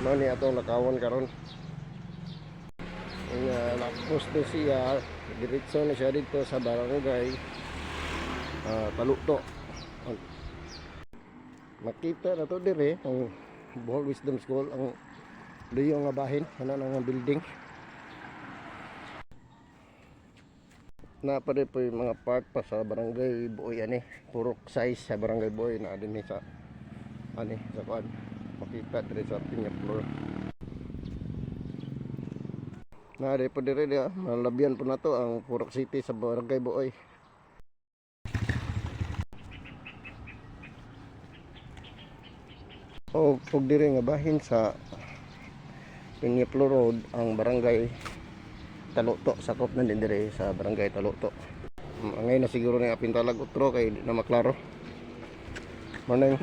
Mani atong lakawan karon. Lapos na siya, diretso na siya dito sa barangay Taluto. Makita na to dire ang Bohol Wisdom School, ang liyong nga bahin, ana nga building. Napare po yung mga part pa sa barangay Buoy ani, purok size sa barangay Buoy na din sa ani sa kuan. Makita dire sa pinya floor. Nari po dire dia, malabyan po na to ang Purok City sa barangay Buoy. O pag dire nga bahin sa Pinyaplo Road ang barangay Taluto, sakop na din dire sa barangay Taluto. Ngayon na siguro na apintalag utro kay di na maklaro. Manay.